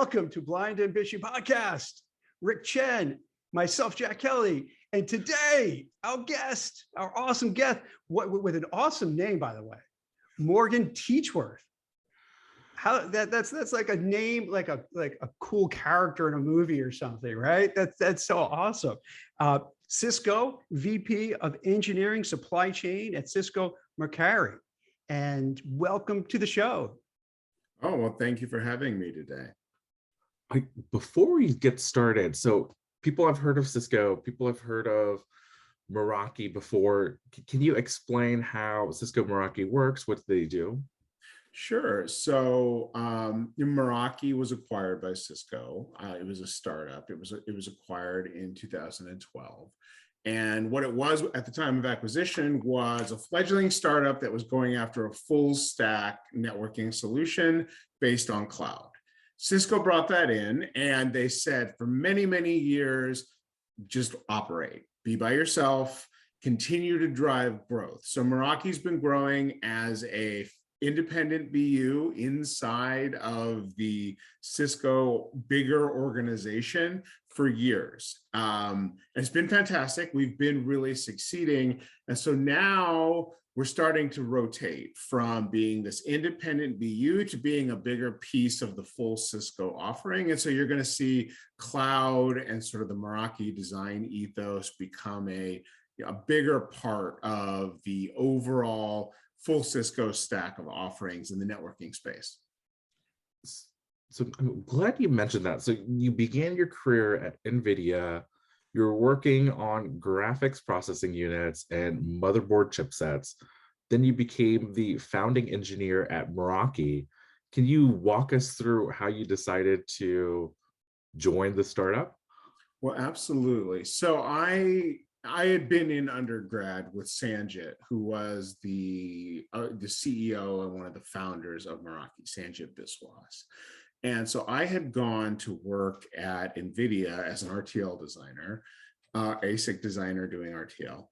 welcome to Blind Ambition Podcast. Rick Chen, myself, Jack Kelly, and today our awesome guest, with an awesome name, by the way, Morgan Teachworth. That's like a name, like a cool character in a movie or something, right? That's so awesome. Cisco VP of Engineering Supply Chain at Cisco Meraki, and welcome to the show. Oh, well, thank you for having me today. Before we get started, so people have heard of Cisco, people have heard of Meraki before. Can you explain how Cisco Meraki works? What do they do? Sure. So Meraki was acquired by Cisco. It was a startup. It was acquired in 2012. And what it was at the time of acquisition was a fledgling startup that was going after a full stack networking solution based on cloud. Cisco brought that in and they said for many, many years, just operate, be by yourself, continue to drive growth. So Meraki's been growing as a independent BU inside of the Cisco bigger organization for years. It's been fantastic. We've been really succeeding. And so now we're starting to rotate from being this independent BU to being a bigger piece of the full Cisco offering. And so you're going to see cloud and sort of the Meraki design ethos become a bigger part of the overall full Cisco stack of offerings in the networking space. So I'm glad you mentioned that. So you began your career at NVIDIA. You're working on graphics processing units and motherboard chipsets. Then you became the founding engineer at Meraki. Can you walk us through how you decided to join the startup? Well, absolutely. So I had been in undergrad with Sanjit, who was the CEO and one of the founders of Meraki, Sanjit Biswas. And so I had gone to work at NVIDIA as an RTL designer, ASIC designer doing RTL,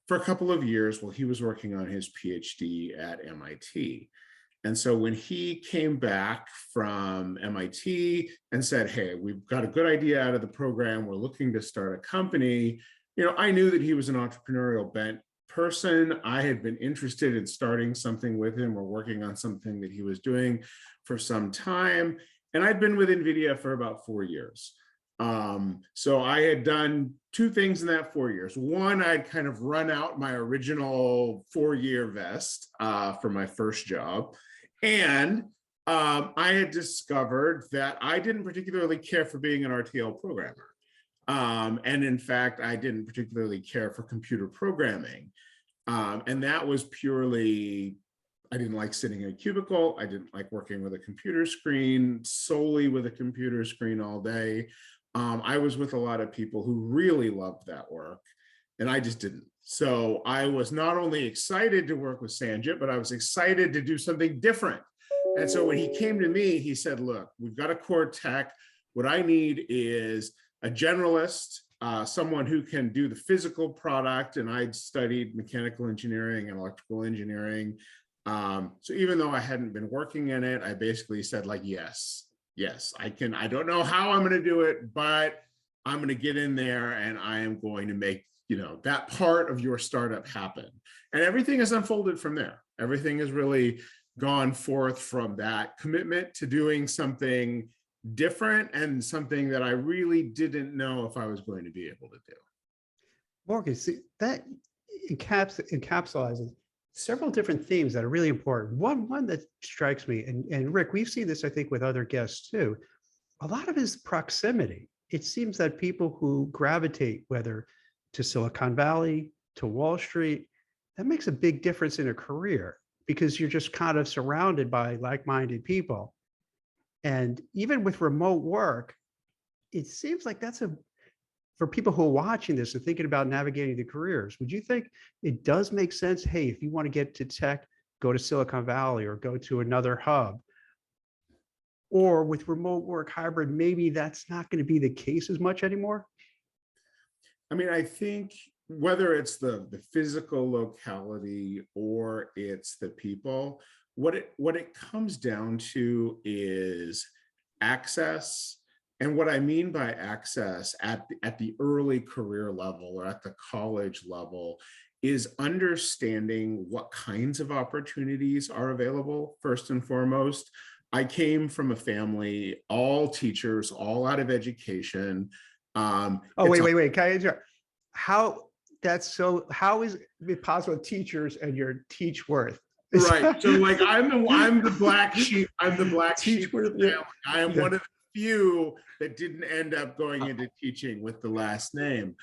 for a couple of years while he was working on his PhD at MIT. And so when he came back from MIT and said, hey, we've got a good idea out of the program, we're looking to start a company, I knew that he was an entrepreneurial bent person. I had been interested in starting something with him or working on something that he was doing for some time. And I'd been with NVIDIA for about 4 years. So I had done two things in that 4 years. One, I'd kind of run out my original 4-year vest for my first job. And I had discovered that I didn't particularly care for being an RTL programmer. And in fact, I didn't particularly care for computer programming. And that was purely, I didn't like sitting in a cubicle. I didn't like working with a computer screen, solely with a computer screen all day. I was with a lot of people who really loved that work, and I just didn't. So I was not only excited to work with Sanjit, but I was excited to do something different. And so when he came to me, he said, look, we've got a core tech. What I need is a generalist, someone who can do the physical product. And I'd studied mechanical engineering and electrical engineering. So even though I hadn't been working in it, I basically said like, yes, I can. I don't know how I'm going to do it, but I'm going to get in there and I am going to make that part of your startup happen. And everything has unfolded from there. Everything has really gone forth from that commitment to doing something different and something that I really didn't know if I was going to be able to do. Morgan, see, that encapsulates several different themes that are really important. One that strikes me, and Rick, we've seen this, I think, with other guests too. A lot of it is proximity. It seems that people who gravitate, whether to Silicon Valley, to Wall Street, that makes a big difference in a career because you're just kind of surrounded by like-minded people. And even with remote work, it seems like for people who are watching this and thinking about navigating the careers, would you think it does make sense? Hey, if you want to get to tech, go to Silicon Valley or go to another hub. Or with remote work hybrid, maybe that's not going to be the case as much anymore. I mean, I think whether it's the physical locality or it's the people, what it comes down to is access. And what I mean by access at the early career level or at the college level is understanding what kinds of opportunities are available, first and foremost. I came from a family, all teachers, all out of education. Oh, wait. Can I interrupt? How how is it possible teachers and your Teachworth? Right. So like I'm the black sheep. I'm the black sheep of the Teachworth, family. I am one of the few that didn't end up going into teaching with the last name.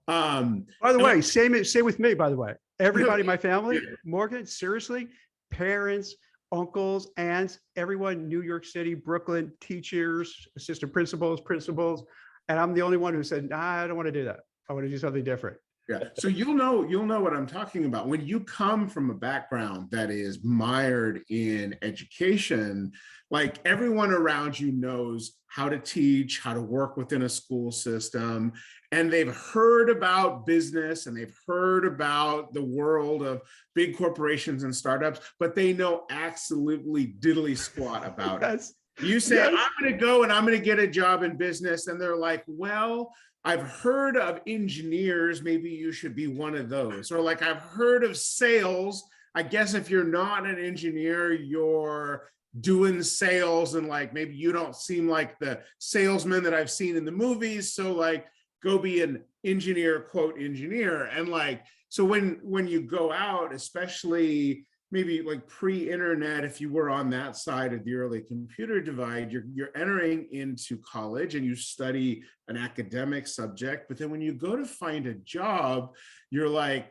By the way, same with me, by the way. Everybody in my family, Yeah. Morgan, seriously, parents, uncles, aunts, everyone, New York City, Brooklyn, teachers, assistant principals. And I'm the only one who said, nah, I don't want to do that. I want to do something different. Yeah. So you'll know what I'm talking about. When you come from a background that is mired in education, like everyone around you knows how to teach, how to work within a school system, and they've heard about business and they've heard about the world of big corporations and startups, but they know absolutely diddly squat about it. You say, I'm going to go and I'm going to get a job in business. And they're like, well, I've heard of engineers. Maybe you should be one of those. Or like, I've heard of sales. I guess if you're not an engineer, you're doing sales. And like, maybe you don't seem like the salesman that I've seen in the movies. So like, go be an engineer, quote, engineer. And like, so when you go out, especially maybe like pre-internet, if you were on that side of the early computer divide, you're entering into college and you study an academic subject, but then when you go to find a job, you're like,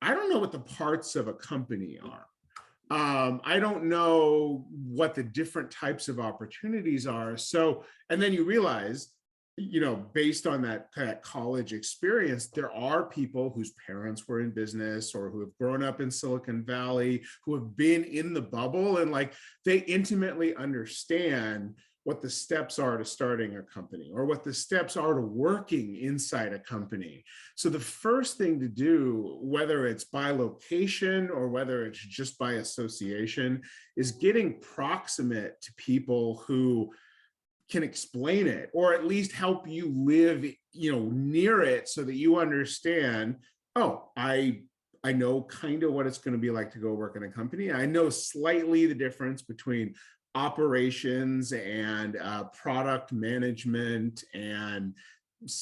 I don't know what the parts of a company are. I don't know what the different types of opportunities are. So, and then you realize, you know, based on that college experience, there are people whose parents were in business or who have grown up in Silicon Valley, who have been in the bubble, and like they intimately understand what the steps are to starting a company or what the steps are to working inside a company. So the first thing to do, whether it's by location or whether it's just by association, is getting proximate to people who can explain it or at least help you live, you know, near it so that you understand, oh, I know kind of what it's going to be like to go work in a company. I know slightly the difference between operations and product management and,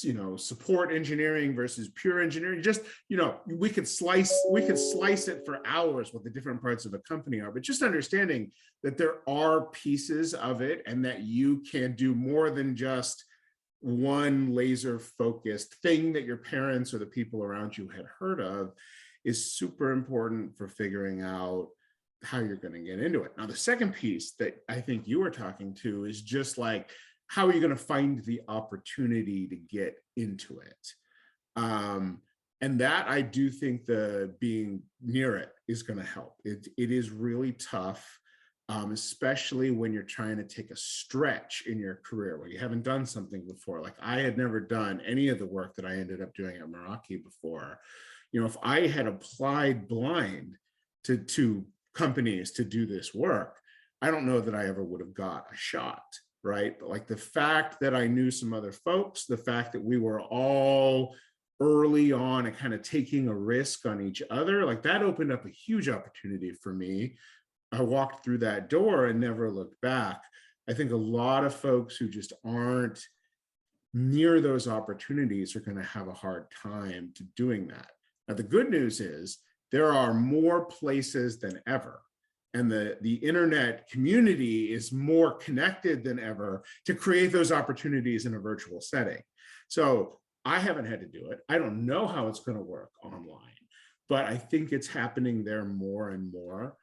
you know, support engineering versus pure engineering. Just, you know, we could slice it for hours what the different parts of a company are, but just understanding that there are pieces of it and that you can do more than just one laser focused thing that your parents or the people around you had heard of is super important for figuring out how you're going to get into it. Now, the second piece that I think you were talking to is just like, how are you going to find the opportunity to get into it? And that I do think the being near it is going to help. It is really tough, especially when you're trying to take a stretch in your career where you haven't done something before. Like I had never done any of the work that I ended up doing at Meraki before. You know, if I had applied blind to companies to do this work, I don't know that I ever would have got a shot. Right? But like the fact that I knew some other folks, the fact that we were all early on and kind of taking a risk on each other, like that opened up a huge opportunity for me. I walked through that door and never looked back. I think a lot of folks who just aren't near those opportunities are going to have a hard time to doing that. Now, the good news is there are more places than ever. And the internet community is more connected than ever to create those opportunities in a virtual setting. So I haven't had to do it. I don't know how it's going to work online, but I think it's happening there more and more.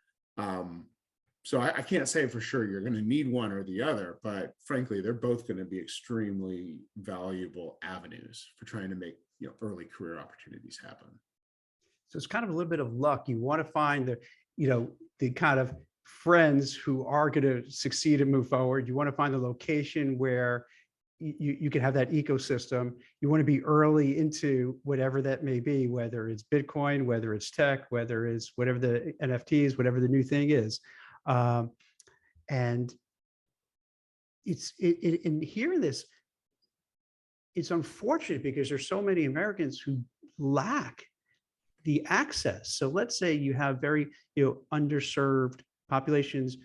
So I can't say for sure you're going to need one or the other, but frankly, they're both going to be extremely valuable avenues for trying to make, you know, early career opportunities happen. So it's kind of a little bit of luck. You want to find the, you know, the kind of friends who are going to succeed and move forward. You want to find the location where you can have that ecosystem. You want to be early into whatever that may be, whether it's Bitcoin, whether it's tech, whether it's whatever the NFTs, whatever the new thing is. And in hearing this, it's unfortunate because there's so many Americans who lack the access. So let's say you have very, underserved populations,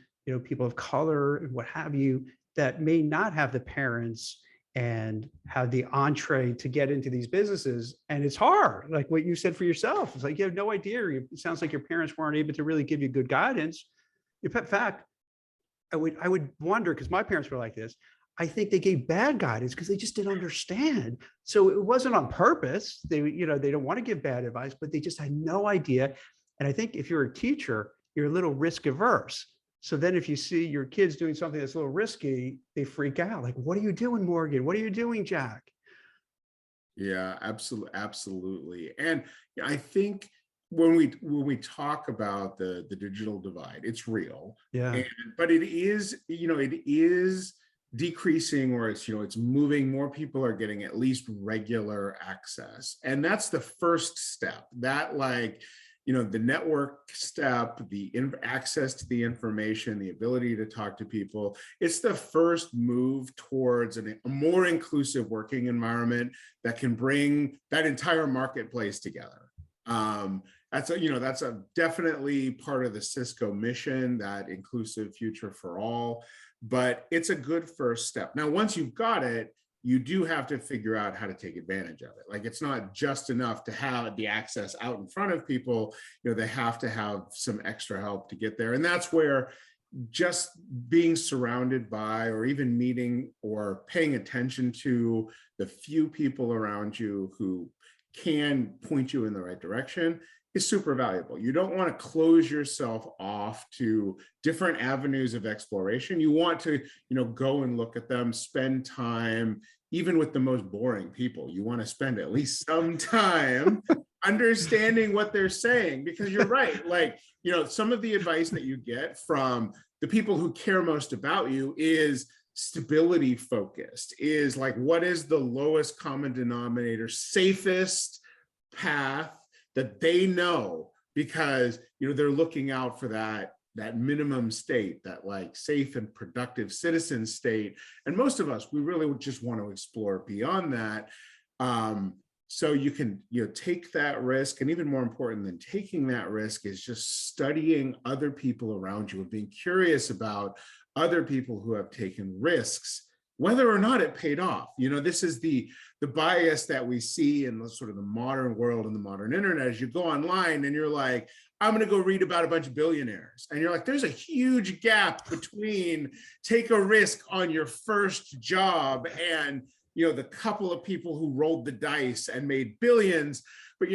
people of color and what have you, that may not have the parents and have the entree to get into these businesses. And it's hard, like what you said for yourself. It's like you have no idea. It sounds like your parents weren't able to really give you good guidance. In fact, I would wonder, because my parents were like this, I think they gave bad guidance because they just didn't understand. So it wasn't on purpose. They don't want to give bad advice, but they just had no idea. And I think if you're a teacher, you're a little risk averse. So then if you see your kids doing something that's a little risky, they freak out. Like, what are you doing, Morgan? What are you doing, Jack? Yeah, absolutely, absolutely. And I think when we talk about the digital divide, it's real. Yeah. But it is, it is decreasing, or it's moving. More people are getting at least regular access, and that's the first step. That, like, the network step, the access to the information, the ability to talk to people, it's the first move towards a more inclusive working environment that can bring that entire marketplace together. That's a definitely part of the Cisco mission, that inclusive future for all. But it's a good first step. Now, once you've got it, you do have to figure out how to take advantage of it. Like, it's not just enough to have the access out in front of people. They have to have some extra help to get there. And that's where just being surrounded by, or even meeting or paying attention to the few people around you who can point you in the right direction is super valuable. You don't want to close yourself off to different avenues of exploration. You want to, go and look at them, spend time, even with the most boring people. You want to spend at least some time understanding what they're saying, because you're right. Like, some of the advice that you get from the people who care most about you is stability focused, is like, what is the lowest common denominator, safest path that they know, because they're looking out for that minimum state, that like safe and productive citizen state. And most of us, we really just want to explore beyond that. So you can take that risk. And even more important than taking that risk is just studying other people around you and being curious about other people who have taken risks, whether or not it paid off. This is the bias that we see in the sort of the modern world and the modern internet. As you go online and you're like, I'm going to go read about a bunch of billionaires. And you're like, there's a huge gap between take a risk on your first job and, the couple of people who rolled the dice and made billions. But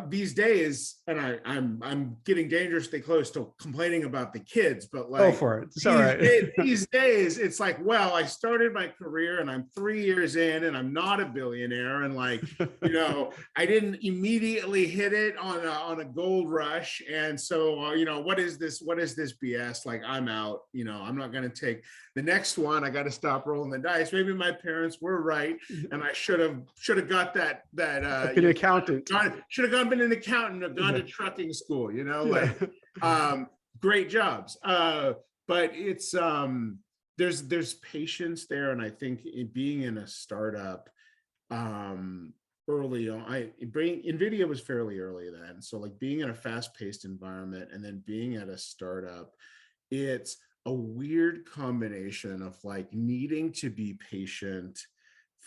these days, and I'm getting dangerously close to complaining about the kids, but like, go for it. It's all right. These days, it's like, well, I started my career and I'm 3 years in and I'm not a billionaire, and like, I didn't immediately hit it on a gold rush, and so what is this BS? Like, I'm out. I'm not going to take the next one. I got to stop rolling the dice. Maybe my parents were right, and I should have got that Been an accountant. Should have been an accountant or gone to trucking school, great jobs. But it's there's patience there. And I think being in a startup early on, NVIDIA was fairly early then. So like being in a fast-paced environment and then being at a startup, it's a weird combination of like needing to be patient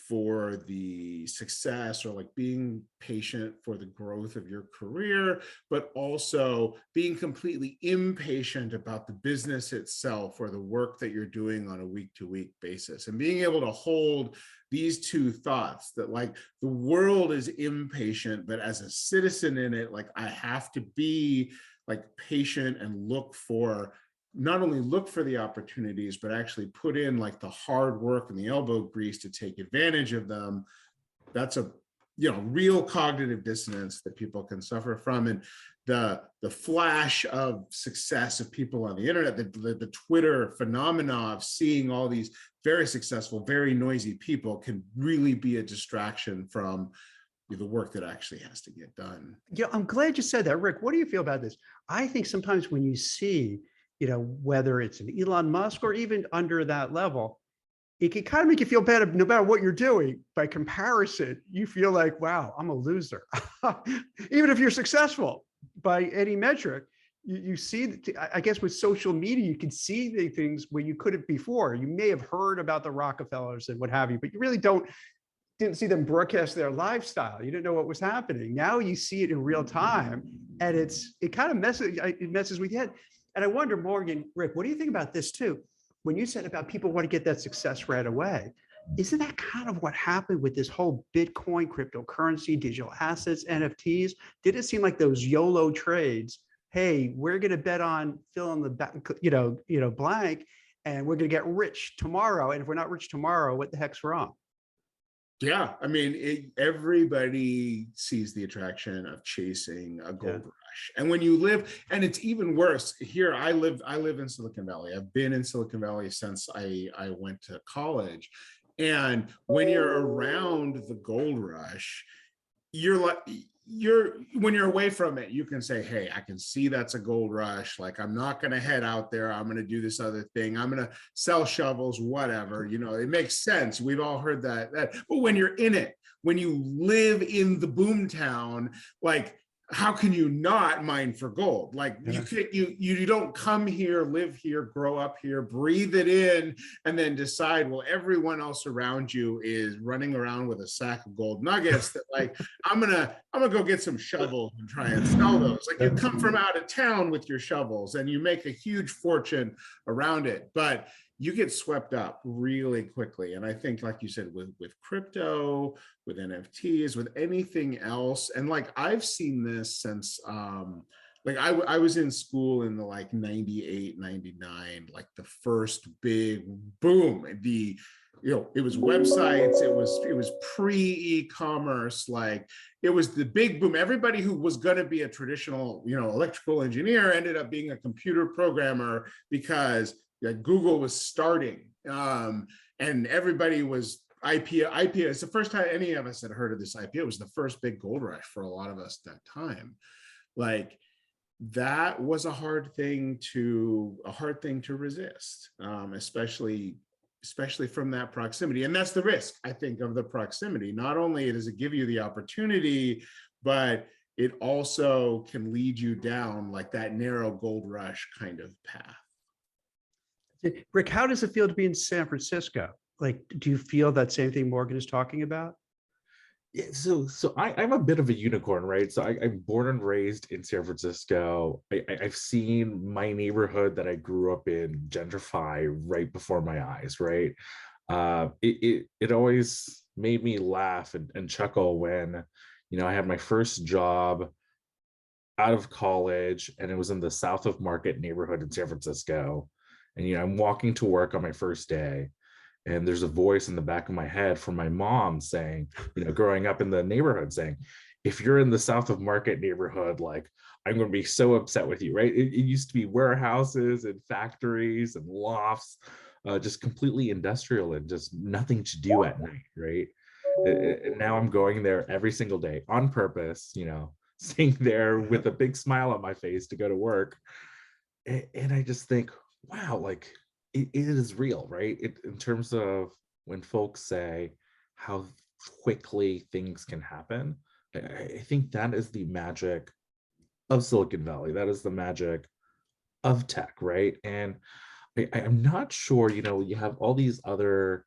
for the success, or like being patient for the growth of your career, but also being completely impatient about the business itself or the work that you're doing on a week-to-week basis, and being able to hold these two thoughts, that like the world is impatient, but as a citizen in it, like I have to be like patient and not only look for the opportunities, but actually put in like the hard work and the elbow grease to take advantage of them. That's a real cognitive dissonance that people can suffer from. And the flash of success of people on the internet, the Twitter phenomena of seeing all these very successful, very noisy people, can really be a distraction from the work that actually has to get done. Yeah, I'm glad you said that, Rick. What do you feel about this? I think sometimes when you see, whether it's an Elon Musk or even under that level, it can kind of make you feel bad no matter what you're doing. By comparison, you feel like, wow, I'm a loser. Even if you're successful by any metric, you see, I guess with social media, you can see the things where you couldn't before. You may have heard about the Rockefellers and what have you, but you really didn't see them broadcast their lifestyle. You didn't know what was happening. Now you see it in real time, and it kind of messes with your head. And I wonder, Morgan, Rick, what do you think about this too? When you said about people want to get that success right away, isn't that kind of what happened with this whole Bitcoin, cryptocurrency, digital assets, NFTs? Did it seem like those YOLO trades? Hey, we're going to bet on fill in the back, blank, and we're going to get rich tomorrow. And if we're not rich tomorrow, what the heck's wrong? Yeah, I mean, everybody sees the attraction of chasing a gold rush, and when you live, and it's even worse here. I live in Silicon Valley. I've been in Silicon Valley since I went to college, and when you're around the gold rush, when you're away from it, you can say, hey, I can see that's a gold rush. Like, I'm not going to head out there. I'm going to do this other thing. I'm going to sell shovels, whatever. It makes sense. We've all heard that. But when you're in it, when you live in the boom town, like, how can you not mine for gold? Like, you don't come here, live here, grow up here, breathe it in, and then decide, well, everyone else around you is running around with a sack of gold nuggets that, like, I'm gonna go get some shovels and try and sell those. Like, you come from out of town with your shovels and you make a huge fortune around it, but you get swept up really quickly. And I think, like you said, with crypto, with NFTs, with anything else, and like, I've seen this since, like, I was in school in the like 98, 99, like the first big boom. It was websites, it was pre-e-commerce, like, it was the big boom. Everybody who was going to be a traditional, electrical engineer ended up being a computer programmer because Google was starting, and everybody was IPO. It's the first time any of us had heard of this IPO. It was the first big gold rush for a lot of us at that time. Like, that was a hard thing to resist, especially from that proximity. And that's the risk, I think, of the proximity. Not only does it give you the opportunity, but it also can lead you down like that narrow gold rush kind of path. Rick, how does it feel to be in San Francisco? Like, do you feel that same thing Morgan is talking about? Yeah, so I'm a bit of a unicorn, right? So I'm born and raised in San Francisco. I've seen my neighborhood that I grew up in gentrify right before my eyes, right? It always made me laugh and chuckle when, I had my first job out of college, and it was in the South of Market neighborhood in San Francisco. And, I'm walking to work on my first day, and there's a voice in the back of my head from my mom saying, growing up in the neighborhood, saying, if you're in the South of Market neighborhood, like, I'm going to be so upset with you, right? It used to be warehouses and factories and lofts, just completely industrial and just nothing to do at night, right? And now I'm going there every single day on purpose, sitting there with a big smile on my face to go to work. And I just think, wow, like, it is real, right? In terms of when folks say how quickly things can happen, I think that is the magic of Silicon Valley. That is the magic of tech, right? And I'm not sure, you have all these other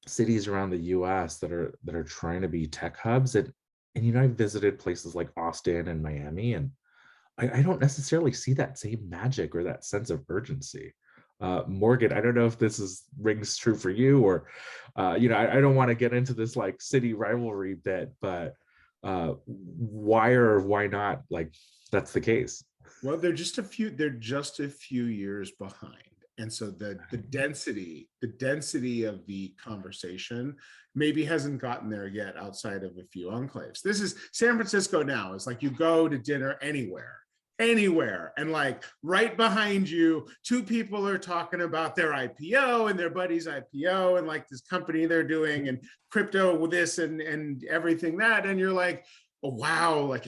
cities around the US that are trying to be tech hubs, and I visited places like Austin and Miami, and I don't necessarily see that same magic or that sense of urgency. Morgan, I don't know if this rings true for you, or I don't want to get into this like city rivalry bit, but why or why not, like, that's the case? Well, they're just a few years behind. And so the density of the conversation maybe hasn't gotten there yet outside of a few enclaves. This is San Francisco now. It's like you go to dinner anywhere, and like right behind you, two people are talking about their IPO and their buddy's IPO and like this company they're doing and crypto with this and everything that. And you're like, oh, wow, like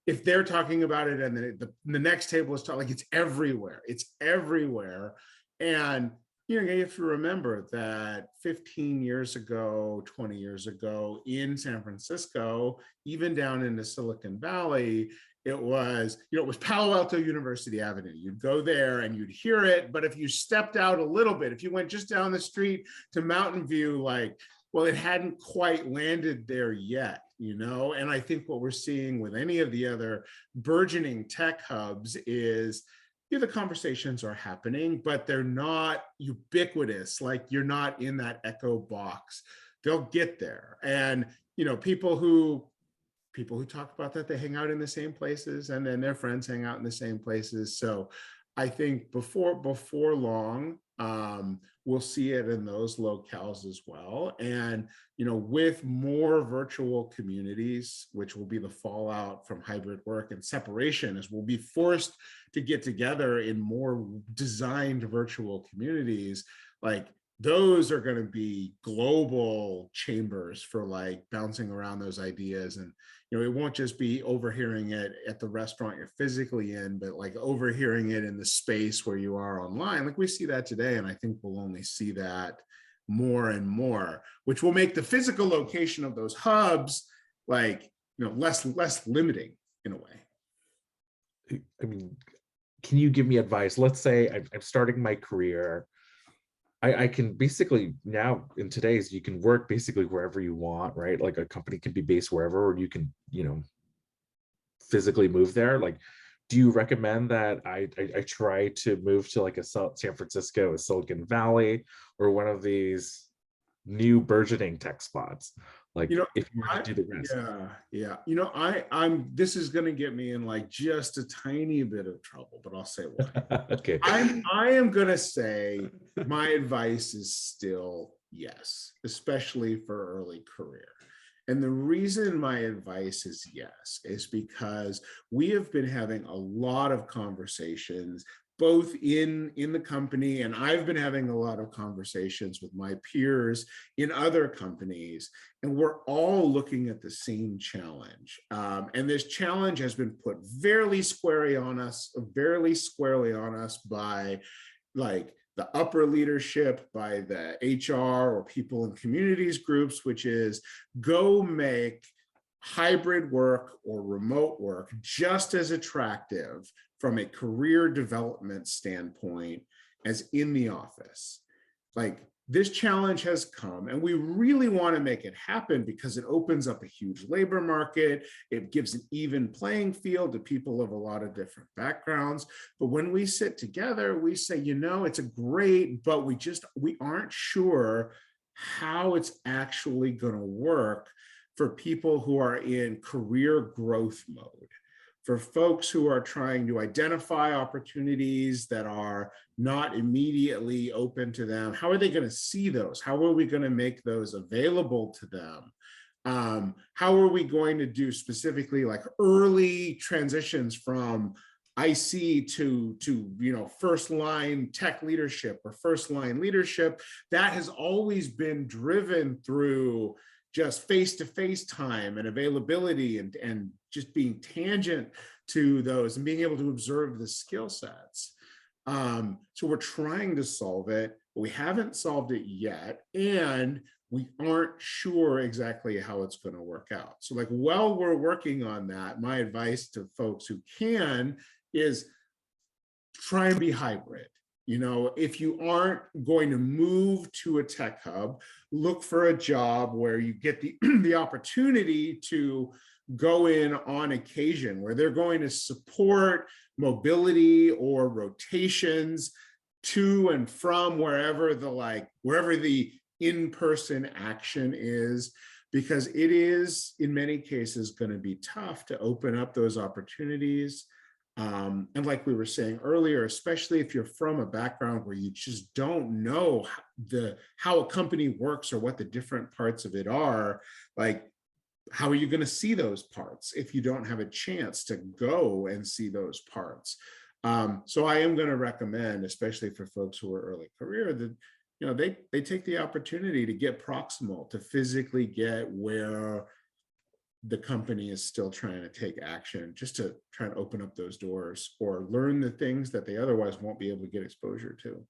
if they're talking about it and the next table is talking, like, it's everywhere. And you have to remember that 15 years ago, 20 years ago in San Francisco, even down into Silicon Valley, it was, it was Palo Alto University Avenue. You'd go there and you'd hear it. But if you stepped out a little bit, if you went just down the street to Mountain View, like, well, it hadn't quite landed there yet, And I think what we're seeing with any of the other burgeoning tech hubs is, the conversations are happening, but they're not ubiquitous. Like, you're not in that echo box. They'll get there. And, people who talk about that, they hang out in the same places, and then their friends hang out in the same places. So I think before long, we'll see it in those locales as well. And, with more virtual communities, which will be the fallout from hybrid work and separation, as we'll be forced to get together in more designed virtual communities, like, those are going to be global chambers for like bouncing around those ideas. And, it won't just be overhearing it at the restaurant you're physically in, but like overhearing it in the space where you are online. Like, we see that today. And I think we'll only see that more and more, which will make the physical location of those hubs, like, less limiting in a way. I mean, can you give me advice? Let's say I'm starting my career. I can basically now, in today's, you can work basically wherever you want, right? Like, a company can be based wherever, or you can, physically move there. Like, do you recommend that I try to move to like a San Francisco, a Silicon Valley, or one of these new burgeoning tech spots? Like, if you were to do the rest. Yeah. I'm this is going to get me in like just a tiny bit of trouble, but I'll say why. Okay. I am going to say my advice is still yes, especially for early career. And the reason my advice is yes is because we have been having a lot of conversations, both in the company, and I've been having a lot of conversations with my peers in other companies, and we're all looking at the same challenge. And this challenge has been put very squarely on us by like the upper leadership, by the HR or people in communities groups, which is go make hybrid work or remote work just as attractive from a career development standpoint as in the office. Like, this challenge has come, and we really want to make it happen because it opens up a huge labor market. It gives an even playing field to people of a lot of different backgrounds. But when we sit together, we say, it's a great, but we aren't sure how it's actually going to work for people who are in career growth mode, for folks who are trying to identify opportunities that are not immediately open to them. How are they going to see those? How are we going to make those available to them? How are we going to do specifically like early transitions from IC to first line tech leadership or first line leadership? That has always been driven through just face-to-face time and availability and just being tangent to those and being able to observe the skill sets. So we're trying to solve it, but we haven't solved it yet. And we aren't sure exactly how it's going to work out. So like, while we're working on that, my advice to folks who can is try and be hybrid. If you aren't going to move to a tech hub, look for a job where you get the opportunity to go in on occasion, where they're going to support mobility or rotations to and from wherever the in-person action is, because it is in many cases going to be tough to open up those opportunities. And like we were saying earlier, especially if you're from a background where you just don't know how a company works or what the different parts of it are, like, how are you going to see those parts if you don't have a chance to go and see those parts? So I am going to recommend, especially for folks who are early career, that they take the opportunity to get proximal, to physically get where the company is still trying to take action, just to try and open up those doors or learn the things that they otherwise won't be able to get exposure to.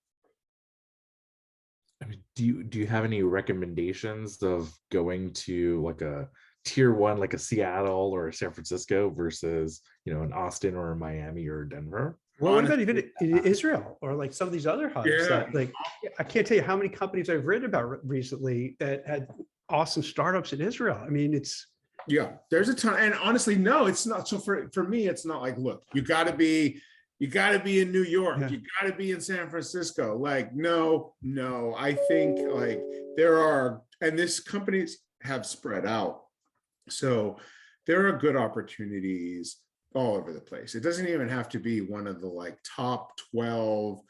do you have any recommendations of going to like a tier one, like a Seattle or a San Francisco versus, an Austin or a Miami or Denver? Well, what about Honestly, even in Israel or like some of these other hubs yeah. that like, I can't tell you how many companies I've written about recently that had awesome startups in Israel. I mean, it's, Yeah, there's a ton. And honestly, no, it's not. So for me, it's not like, look, you got to be in New York. yeah. You got to be in San Francisco. Like, no. I think like there are, and this companies have spread out. So there are good opportunities all over the place. It doesn't even have to be one of the like top 12,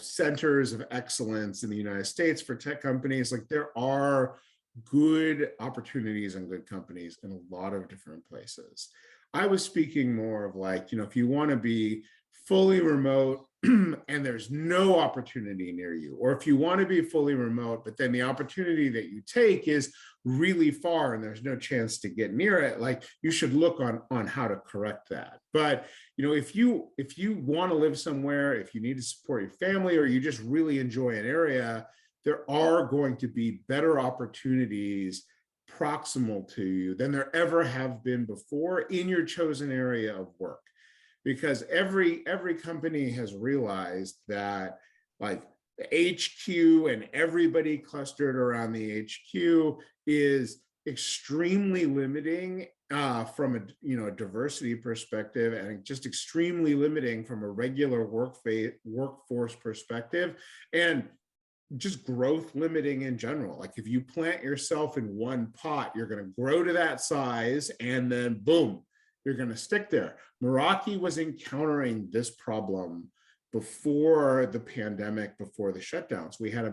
centers of excellence in the United States for tech companies. Like there are good opportunities and good companies in a lot of different places. I was speaking more of like, if you want to be fully remote and there's no opportunity near you, or if you want to be fully remote, but then the opportunity that you take is really far and there's no chance to get near it, like you should look on how to correct that. But if you want to live somewhere, if you need to support your family, or you just really enjoy an area, there are going to be better opportunities proximal to you than there ever have been before in your chosen area of work. Because every company has realized that like the HQ and everybody clustered around the HQ is extremely limiting from a diversity perspective, and just extremely limiting from a regular workforce perspective, and just growth limiting in general. Like if you plant yourself in one pot, you're going to grow to that size and then boom, you're going to stick there. Meraki was encountering this problem before the pandemic, before the shutdowns. We had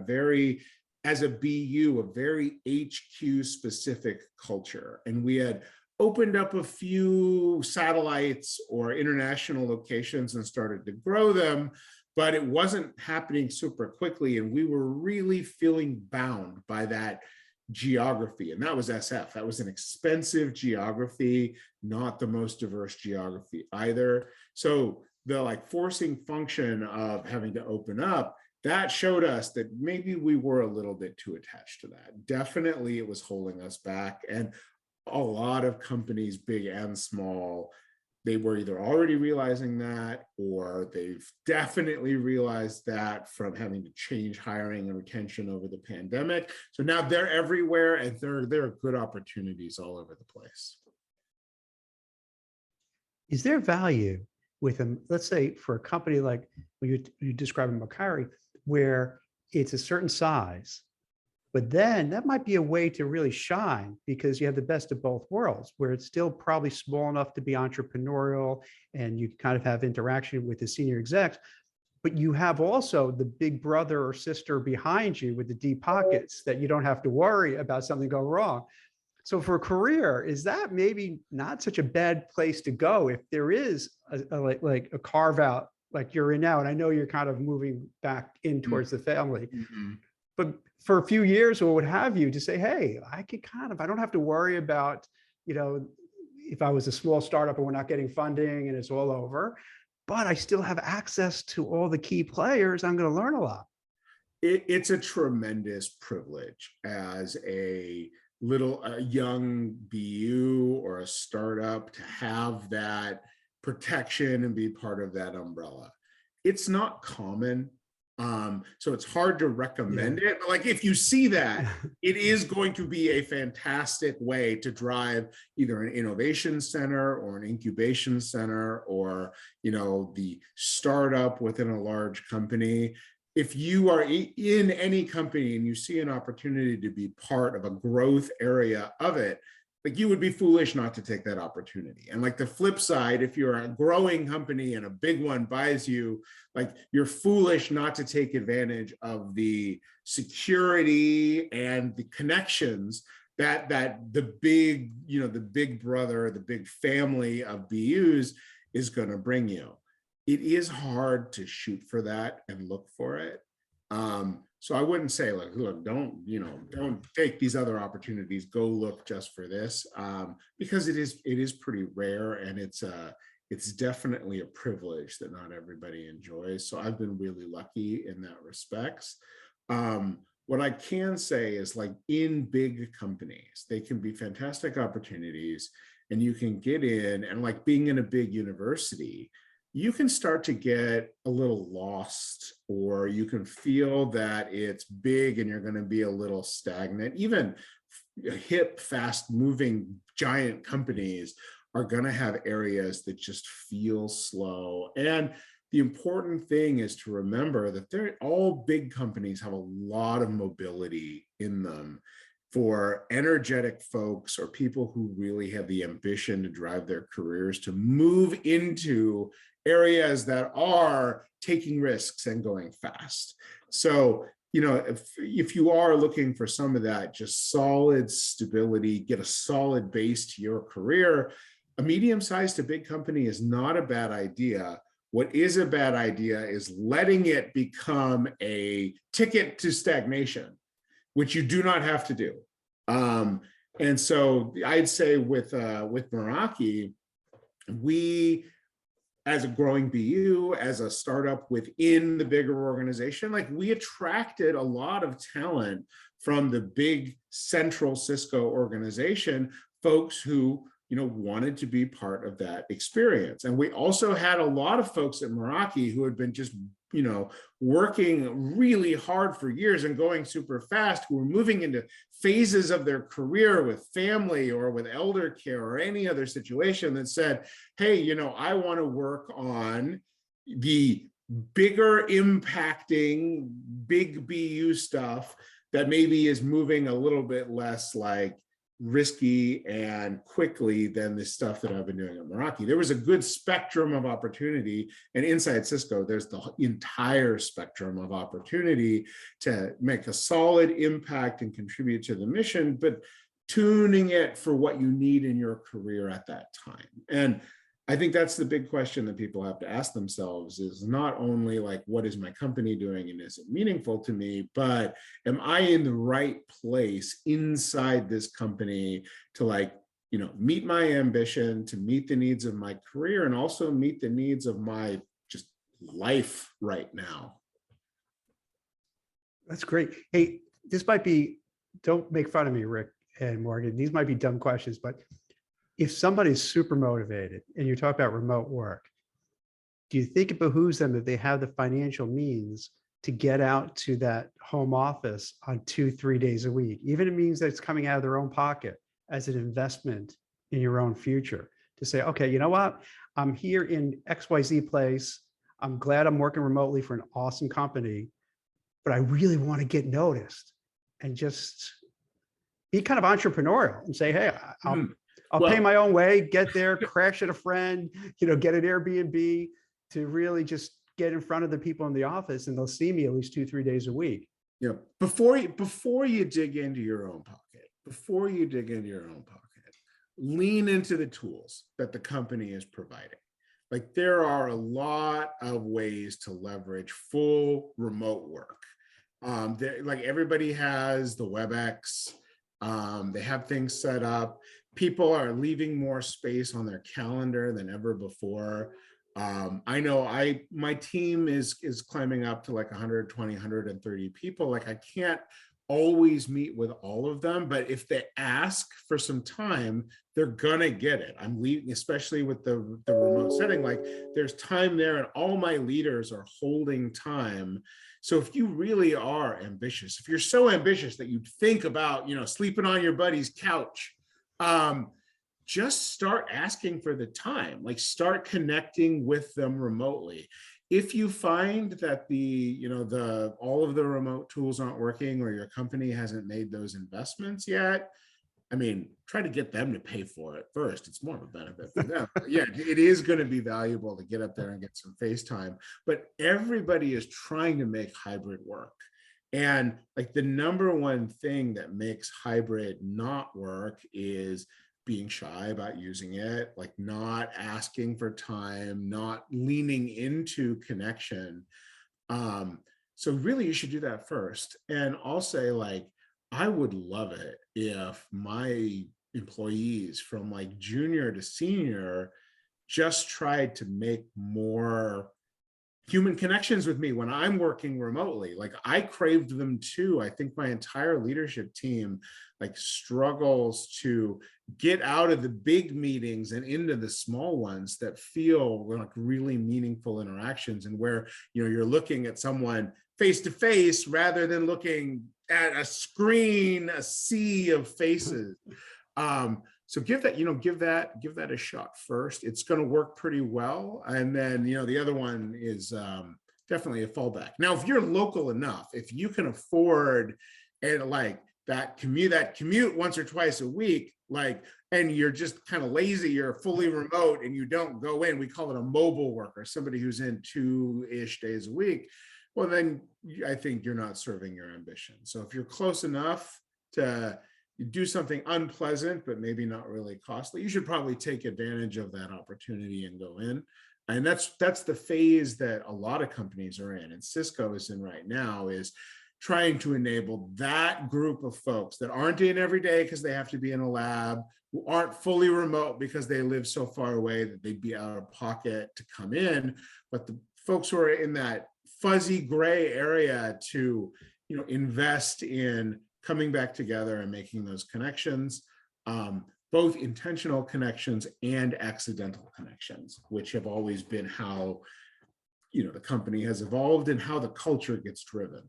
as a BU, a very HQ specific culture. And we had opened up a few satellites or international locations and started to grow them, but it wasn't happening super quickly. And we were really feeling bound by that geography. And that was SF. That was an expensive geography, not the most diverse geography either. So the like forcing function of having to open up, that showed us that maybe we were a little bit too attached to that. Definitely it was holding us back. And a lot of companies, big and small, they were either already realizing that, or they've definitely realized that from having to change hiring and retention over the pandemic. So now they're everywhere, and there are good opportunities all over the place. Is there value with them, let's say for a company like you describe in Meraki, where it's a certain size, but then that might be a way to really shine because you have the best of both worlds, where it's still probably small enough to be entrepreneurial and you kind of have interaction with the senior execs, but you have also the big brother or sister behind you with the deep pockets that you don't have to worry about something going wrong. So for a career, is that maybe not such a bad place to go if there is like a carve out like you're in now? And I know you're kind of moving back in towards the family. Mm-hmm. But for a few years or what have you, to say, hey, I don't have to worry about, if I was a small startup and we're not getting funding and it's all over, but I still have access to all the key players. I'm going to learn a lot. It's a tremendous privilege as a young BU or a startup to have that protection and be part of that umbrella. It's not common. So it's hard to recommend it, but like if you see that, it is going to be a fantastic way to drive either an innovation center or an incubation center, or the startup within a large company. If you are in any company and you see an opportunity to be part of a growth area of it, like you would be foolish not to take that opportunity. And like the flip side, if you're a growing company and a big one buys you, like you're foolish not to take advantage of the security and the connections that the big brother, the big family of BUs is going to bring you. It is hard to shoot for that and look for it. So I wouldn't say like, look, don't take these other opportunities, go look just for this, because it is pretty rare, and it's definitely a privilege that not everybody enjoys. So I've been really lucky in that respects. What I can say is, like, in big companies, they can be fantastic opportunities, and you can get in, and like being in a big university, you can start to get a little lost, or you can feel that it's big and you're going to be a little stagnant. Even hip, fast moving giant companies are going to have areas that just feel slow. And the important thing is to remember that all big companies have a lot of mobility in them for energetic folks or people who really have the ambition to drive their careers to move into areas that are taking risks and going fast. So, if you are looking for some of that just solid stability, get a solid base to your career, a medium-sized to big company is not a bad idea. What is a bad idea is letting it become a ticket to stagnation, which you do not have to do. And so I'd say with Meraki, we, as a growing BU, as a startup within the bigger organization, like, we attracted a lot of talent from the big central Cisco organization, folks who wanted to be part of that experience. And we also had a lot of folks at Meraki who had been just working really hard for years and going super fast, who were moving into phases of their career with family or with elder care or any other situation that said, hey, I want to work on the bigger impacting big BU stuff that maybe is moving a little bit less like risky and quickly than the stuff that I've been doing at Meraki. There was a good spectrum of opportunity, and inside Cisco, there's the entire spectrum of opportunity to make a solid impact and contribute to the mission, but tuning it for what you need in your career at that time. And I think that's the big question that people have to ask themselves, is not only like, what is my company doing and is it meaningful to me, but am I in the right place inside this company to meet my ambition, to meet the needs of my career, and also meet the needs of my just life right now. That's great. Hey, this might be, don't make fun of me, Rick and Morgan. These might be dumb questions, but if somebody's super motivated and you talk about remote work, do you think it behooves them that they have the financial means to get out to that home office on 2-3 days a week? Even if it means that it's coming out of their own pocket as an investment in your own future, to say, okay, you know what? I'm here in XYZ place. I'm glad I'm working remotely for an awesome company, but I really want to get noticed and just be kind of entrepreneurial and say, hey, I'll pay my own way, get there, crash at a friend, get an Airbnb, to really just get in front of the people in the office, and they'll see me at least 2-3 days a week. Before you dig into your own pocket, lean into the tools that the company is providing. Like, there are a lot of ways to leverage full remote work. Like, everybody has the WebEx. They have things set up. People are leaving more space on their calendar than ever before. I know my team is climbing up to like 120, 130 people. Like, I can't always meet with all of them, but if they ask for some time, they're gonna get it. I'm leaving, especially with the remote setting, like, there's time there, and all my leaders are holding time. So if you really are ambitious, if you're so ambitious that you think about, sleeping on your buddy's couch, just start asking for the time. Like, start connecting with them remotely. If you find that all of the remote tools aren't working, or your company hasn't made those investments yet, try to get them to pay for it first. It's more of a benefit for them. Yeah, it is going to be valuable to get up there and get some face time, but everybody is trying to make hybrid work. And like, the number one thing that makes hybrid not work is being shy about using it, like not asking for time, not leaning into connection. So really, you should do that first. And I'll say, like, I would love it if my employees from like junior to senior just tried to make more human connections with me when I'm working remotely. Like I craved them too. I think my entire leadership team like struggles to get out of the big meetings and into the small ones that feel like really meaningful interactions, and where, you know, you're looking at someone face to face rather than looking at a screen, a sea of faces. So give that, give that a shot first. It's going to work pretty well. And then, the other one is definitely a fallback. Now, if you're local enough, if you can afford and like that commute once or twice a week, like, and you're just kind of lazy, you're fully remote and you don't go in, we call it a mobile worker, somebody who's in 2-ish days a week. Well, then I think you're not serving your ambition. So if you're close enough to do something unpleasant, but maybe not really costly, you should probably take advantage of that opportunity and go in. And that's the phase that a lot of companies are in, and Cisco is in right now, is trying to enable that group of folks that aren't in every day because they have to be in a lab, who aren't fully remote because they live so far away that they'd be out of pocket to come in. But the folks who are in that fuzzy gray area to, invest in coming back together and making those connections, both intentional connections and accidental connections, which have always been how, the company has evolved and how the culture gets driven.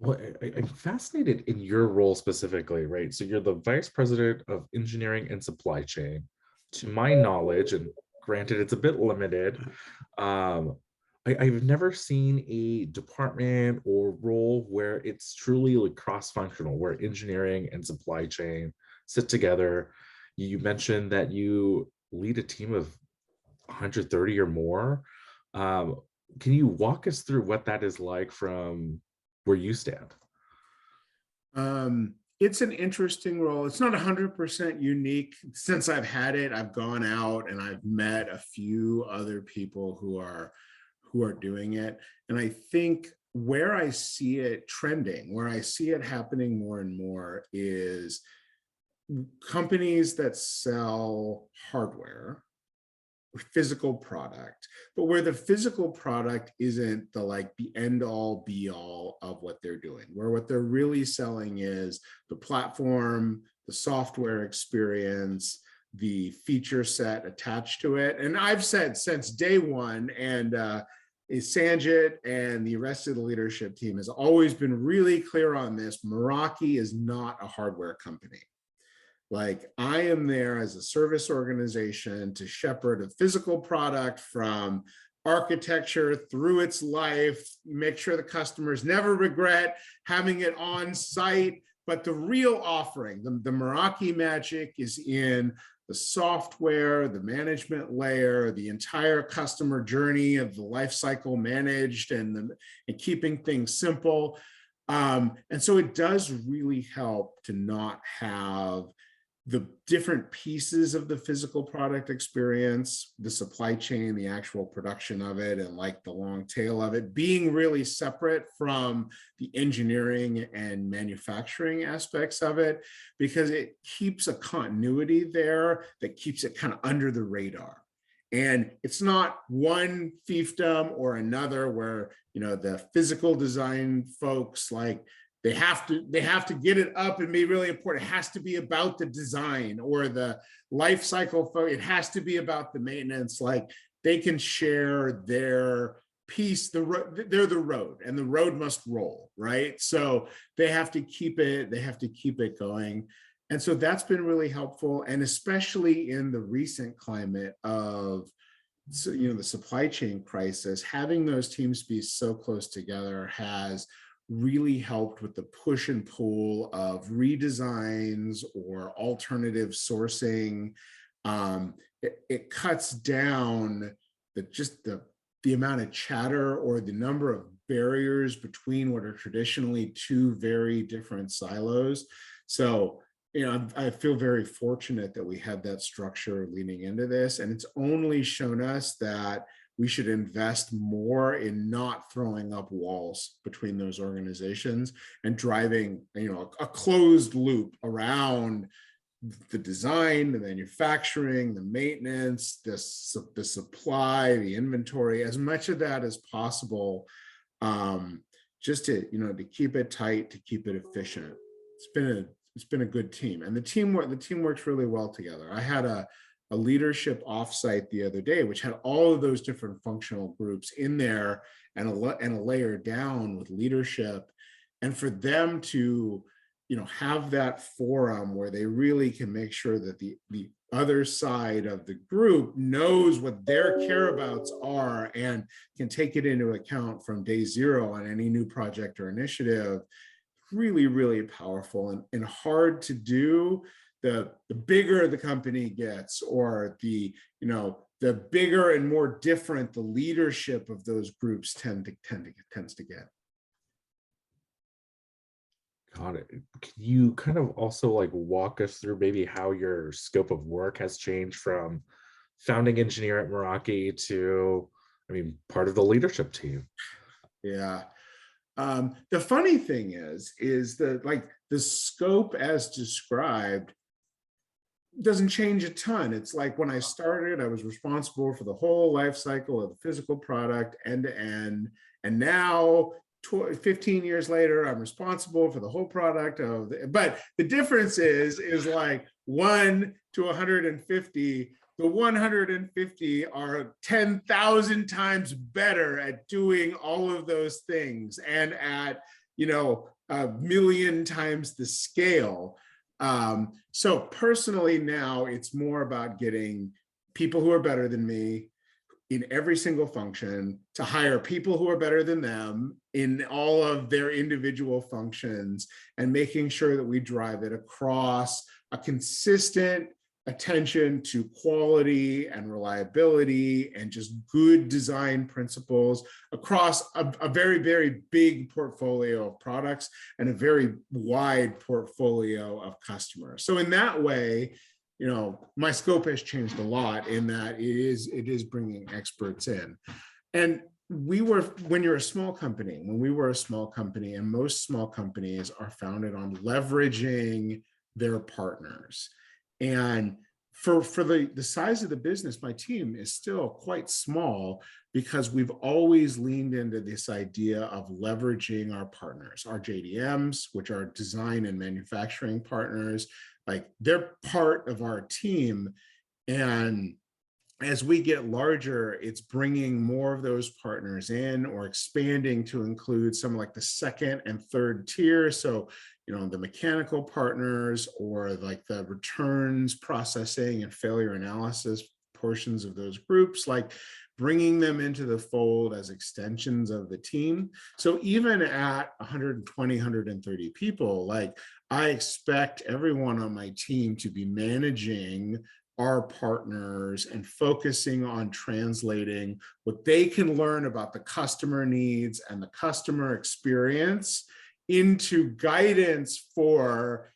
Well, I'm fascinated in your role specifically, right? So you're the vice president of engineering and supply chain. To my knowledge, and granted it's a bit limited, I've never seen a department or role where it's truly like cross-functional, where engineering and supply chain sit together. You mentioned that you lead a team of 130 or more. Can you walk us through what that is like from where you stand? It's an interesting role. It's not 100% unique. Since I've had it, I've gone out and I've met a few other people who are doing it. And I think where I see it trending, where I see it happening more and more, is companies that sell hardware, physical product, but where the physical product isn't the end all be all of what they're doing, where what they're really selling is the platform, the software experience, the feature set attached to it. And I've said since day one, and Sanjit and the rest of the leadership team has always been really clear on this: Meraki is not a hardware company. Like, I am there as a service organization to shepherd a physical product from architecture through its life, make sure the customers never regret having it on site. But the real offering, the Meraki magic, is in the software, the management layer, the entire customer journey of the life cycle managed, and keeping things simple. And so it does really help to not have the different pieces of the physical product experience, the supply chain, the actual production of it, and like the long tail of it being really separate from the engineering and manufacturing aspects of it, because it keeps a continuity there that keeps it kind of under the radar. And it's not one fiefdom or another where, the physical design folks, like, they have to get it up and be really important. It has to be about the design, or the life cycle. It has to be about the maintenance. Like, they can share their piece. They're the road, and the road must roll, right? So they have to keep it. They have to keep it going. And so that's been really helpful. And especially in the recent climate of, the supply chain crisis, having those teams be so close together has really helped with the push and pull of redesigns or alternative sourcing. It cuts down the amount of chatter or the number of barriers between what are traditionally two very different silos. So, I feel very fortunate that we had that structure leaning into this, and it's only shown us that we should invest more in not throwing up walls between those organizations and driving, a closed loop around the design, the manufacturing, the maintenance, the supply, the inventory, as much of that as possible, just to, to keep it tight, to keep it efficient. It's been a good team, and the team works really well together. I had a leadership offsite the other day, which had all of those different functional groups in there, and a layer down with leadership, and for them to have that forum where they really can make sure that the other side of the group knows what their careabouts are and can take it into account from day zero on any new project or initiative. Really, really powerful and hard to do. The bigger the company gets, or the bigger and more different the leadership of those groups tends to get. Got it. Can you kind of also like walk us through maybe how your scope of work has changed from founding engineer at Meraki to, part of the leadership team? Yeah. The funny thing is that the scope as described doesn't change a ton. It's like when I started, I was responsible for the whole life cycle of the physical product end to end. And now 15 years later, I'm responsible for the whole product but the difference is like 1 to 150. The 150 are 10,000 times better at doing all of those things, and at, a million times the scale. So personally now it's more about getting people who are better than me in every single function to hire people who are better than them in all of their individual functions, and making sure that we drive it across a consistent attention to quality and reliability and just good design principles across a very, very big portfolio of products and a very wide portfolio of customers. So in that way, my scope has changed a lot in that it is bringing experts in. And when we were a small company, and most small companies are founded on leveraging their partners. And for the size of the business, my team is still quite small, because we've always leaned into this idea of leveraging our partners, our JDMs, which are design and manufacturing partners. Like, they're part of our team. And as we get larger, it's bringing more of those partners in, or expanding to include some like the second and third tier. So, the mechanical partners, or like the returns processing and failure analysis portions of those groups, like bringing them into the fold as extensions of the team. So even at 120, 130 people, like, I expect everyone on my team to be managing our partners and focusing on translating what they can learn about the customer needs and the customer experience into guidance for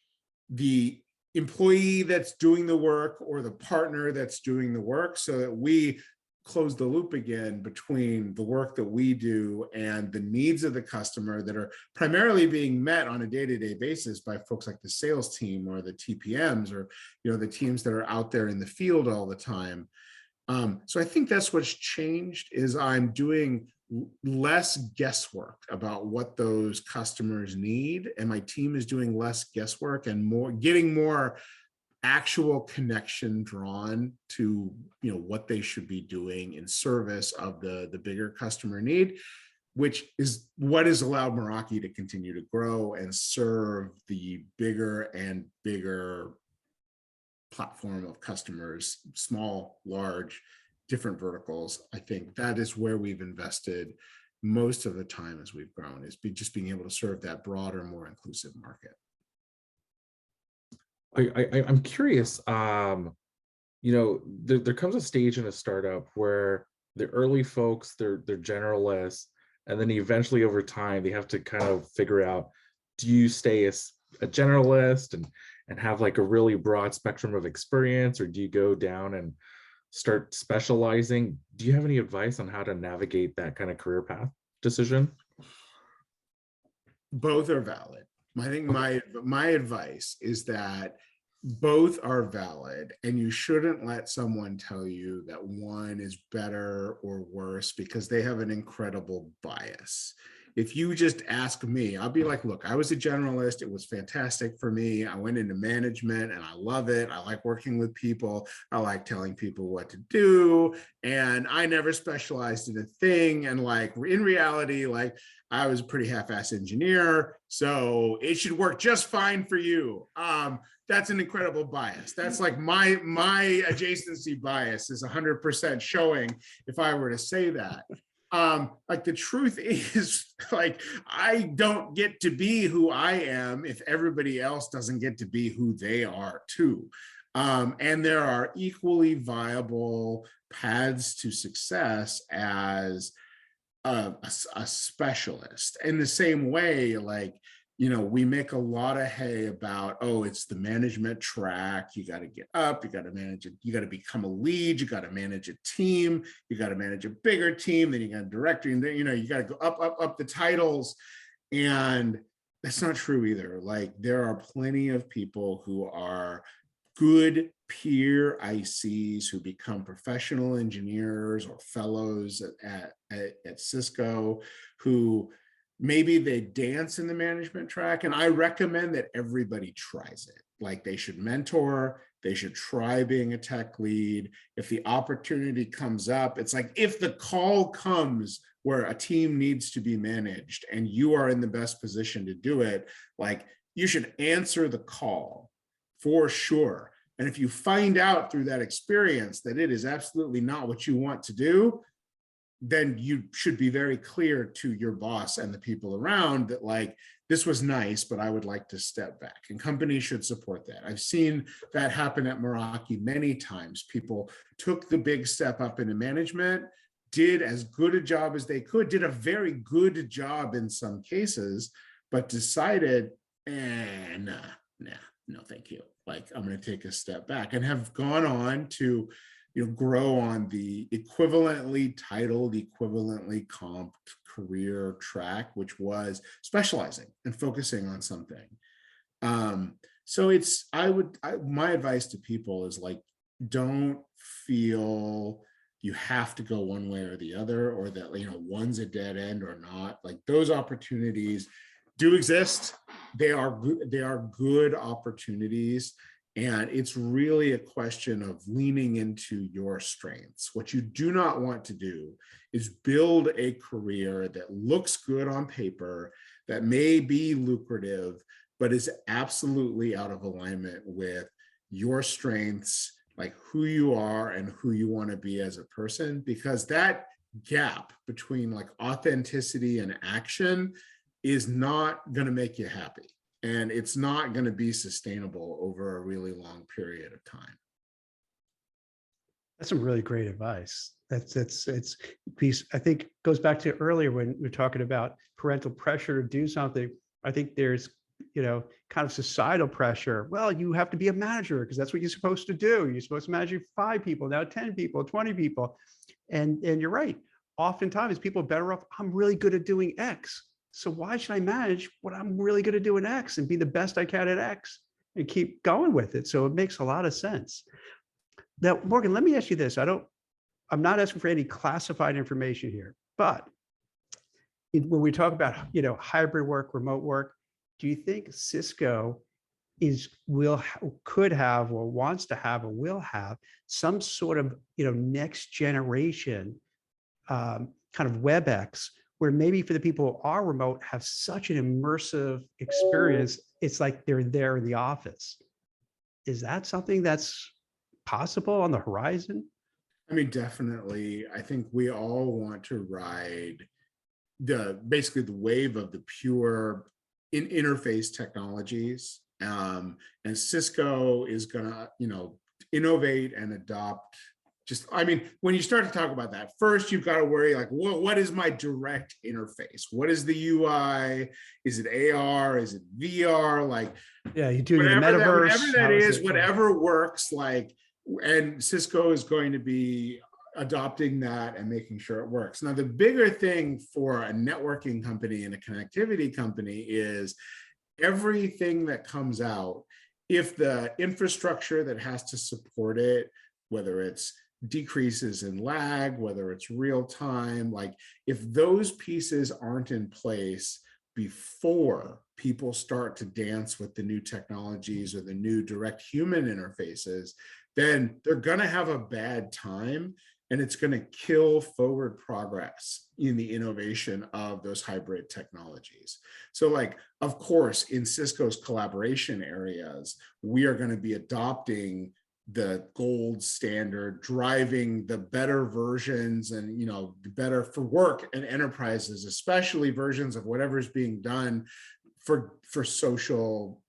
the employee that's doing the work, or the partner that's doing the work, so that we close the loop again between the work that we do and the needs of the customer that are primarily being met on a day-to-day basis by folks like the sales team, or the TPMs, or the teams that are out there in the field all the time. So I think that's what's changed, is I'm doing less guesswork about what those customers need, and my team is doing less guesswork and getting more actual connection drawn to what they should be doing in service of the bigger customer need, which is what has allowed Meraki to continue to grow and serve the bigger and bigger platform of customers, small, large, different verticals. I think that is where we've invested most of the time as we've grown, is just being able to serve that broader, more inclusive market. I'm curious, there comes a stage in a startup where the early folks, they're generalists, and then eventually over time they have to kind of figure out, do you stay as a generalist and have like a really broad spectrum of experience, or do you go down and start specializing? Do you have any advice on how to navigate that kind of career path decision? Both are valid. I think my advice is that both are valid, and you shouldn't let someone tell you that one is better or worse because they have an incredible bias. If you just ask me, I'll be like, look, I was a generalist. It was fantastic for me. I went into management and I love it. I like working with people. I like telling people what to do. And I never specialized in a thing. And like in reality, like I was a pretty half-ass engineer. So it should work just fine for you. That's an incredible bias. That's like my adjacency bias is 100% showing if I were to say that. Like the truth is, like, I don't get to be who I am if everybody else doesn't get to be who they are too. And there are equally viable paths to success as a specialist. In the same way, like, you know, we make a lot of hay about, oh, it's the management track. You got to get up, you got to manage it, you got to become a lead, you got to manage a team, you got to manage a bigger team, then you got a director, and then, you know, you got to go up the titles. And that's not true either. Like there are plenty of people who are good peer ICs who become professional engineers or fellows at Cisco who maybe they dance in the management track. And I recommend that everybody tries it. Like they should mentor, they should try being a tech lead. If the opportunity comes up, it's like if the call comes where a team needs to be managed and you are in the best position to do it, like you should answer the call for sure. And if you find out through that experience that it is absolutely not what you want to do, then you should be very clear to your boss and the people around that like, this was nice, but I would like to step back, and companies should support that. I've seen that happen at Meraki many times. People took the big step up into management, did as good a job as they could, did a very good job in some cases, but decided, no, thank you. Like I'm going to take a step back, and have gone on to, you know, grow on the equivalently titled, equivalently comped career track, which was specializing and focusing on something. So it's, my advice to people is like, don't feel you have to go one way or the other, or that, you know, one's a dead end or not. Like those opportunities do exist. They are good opportunities. And it's really a question of leaning into your strengths. What you do not want to do is build a career that looks good on paper, that may be lucrative, but is absolutely out of alignment with your strengths, like who you are and who you want to be as a person, because that gap between like authenticity and action is not going to make you happy. And it's not going to be sustainable over a really long period of time. That's some really great advice. It's piece, I think goes back to earlier when we were talking about parental pressure to do something. I think there's, you know, kind of societal pressure. Well, you have to be a manager because that's what you're supposed to do. You're supposed to manage 5 people, now 10 people, 20 people. And you're right. Oftentimes people are better off, I'm really good at doing X. So why should I manage what I'm really good at doing X and be the best I can at X and keep going with it? So it makes a lot of sense. Now, Morgan, let me ask you this. I'm not asking for any classified information here, but when we talk about, you know, hybrid work, remote work, do you think Cisco could have or wants to have or will have some sort of, you know, next generation kind of WebEx, where maybe for the people who are remote have such an immersive experience, it's like they're there in the office? Is that something that's possible on the horizon? I mean, definitely. I think we all want to ride basically the wave of the pure interface technologies. And Cisco is gonna, you know, innovate and adopt. Just, I mean, when you start to talk about that, first you've got to worry like, what is my direct interface? What is the UI? Is it AR? Is it VR? Like, yeah, you do the whatever metaverse. that is, whatever works. Like, and Cisco is going to be adopting that and making sure it works. Now, the bigger thing for a networking company and a connectivity company is everything that comes out if the infrastructure that has to support it, whether it's decreases in lag, whether it's real time, like if those pieces aren't in place before people start to dance with the new technologies or the new direct human interfaces, then they're going to have a bad time, and it's going to kill forward progress in the innovation of those hybrid technologies. So like, of course, in Cisco's collaboration areas, we are going to be adopting the gold standard, driving the better versions and, you know, better for work and enterprises, especially versions of whatever's being done for social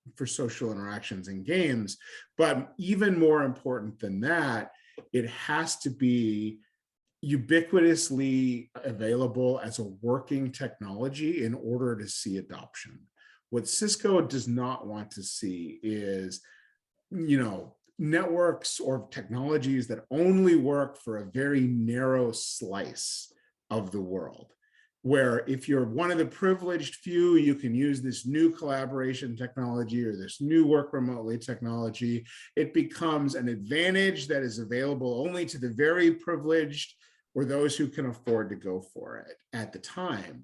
interactions and games. But even more important than that, it has to be ubiquitously available as a working technology in order to see adoption. What Cisco does not want to see is, you know, networks or technologies that only work for a very narrow slice of the world, where if you're one of the privileged few, you can use this new collaboration technology or this new work remotely technology. It becomes an advantage that is available only to the very privileged or those who can afford to go for it at the time.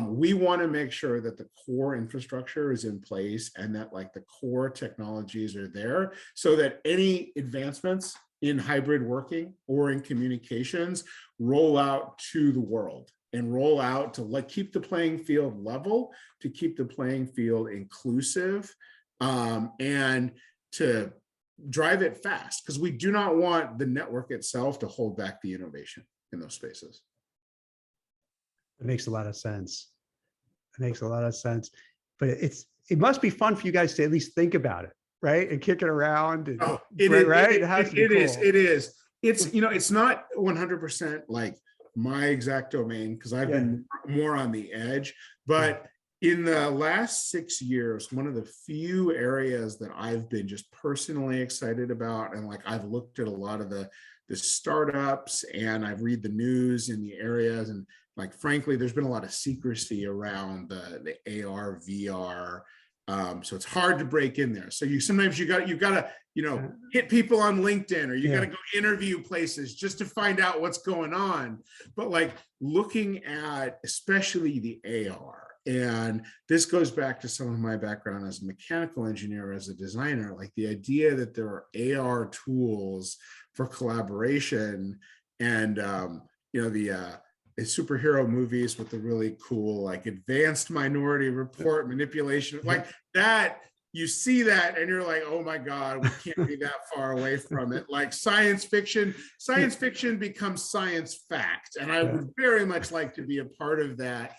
We want to make sure that the core infrastructure is in place and that like the core technologies are there so that any advancements in hybrid working or in communications roll out to the world and roll out to like keep the playing field level, to keep the playing field inclusive, and to drive it fast, because we do not want the network itself to hold back the innovation in those spaces. It makes a lot of sense. It makes a lot of sense. But it must be fun for you guys to at least think about it, right? And kick it around. And, Oh, right? It has to be cool. It is. It's, you know, it's not 100% like my exact domain, because I've been more on the edge. But in the last 6 years, one of the few areas that I've been just personally excited about, and like I've looked at a lot of the startups and I've read the news in the areas, and like frankly, there's been a lot of secrecy around the AR, VR. So it's hard to break in there. So sometimes you got to, you know, hit people on LinkedIn, or you got to go interview places just to find out what's going on. But like looking at especially the AR, and this goes back to some of my background as a mechanical engineer, as a designer, like the idea that there are AR tools for collaboration, and you know, the superhero movies with the really cool like advanced minority report manipulation, like that, you see that and you're like, oh my God, we can't be that far away from it. Like science fiction becomes science fact, and I would very much like to be a part of that.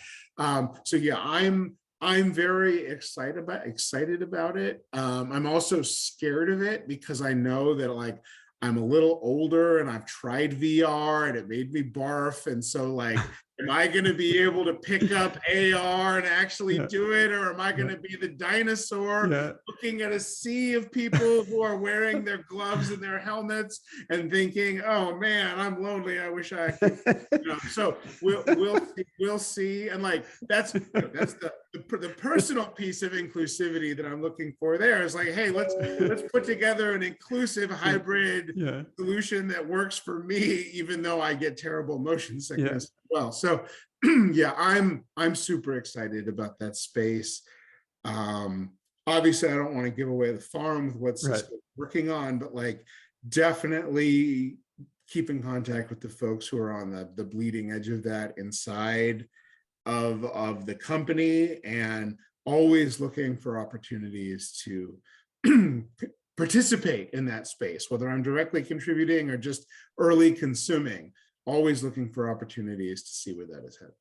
So yeah, I'm very excited about it. I'm also scared of it because I know that like I'm a little older and I've tried VR and it made me barf. And so like, am I going to be able to pick up AR and actually do it? Or am I going to be the dinosaur looking at a sea of people who are wearing their gloves and their helmets and thinking, oh man, I'm lonely. I wish I could, you know. So we'll see. And like, that's the personal piece of inclusivity that I'm looking for there is like, hey, let's put together an inclusive hybrid solution that works for me, even though I get terrible motion sickness as well. So yeah, I'm super excited about that space. Obviously I don't want to give away the farm with what Cisco's working on, but like definitely keep in contact with the folks who are on the bleeding edge of that inside of the company, and always looking for opportunities to participate in that space, whether I'm directly contributing or just early consuming, always looking for opportunities to see where that is headed.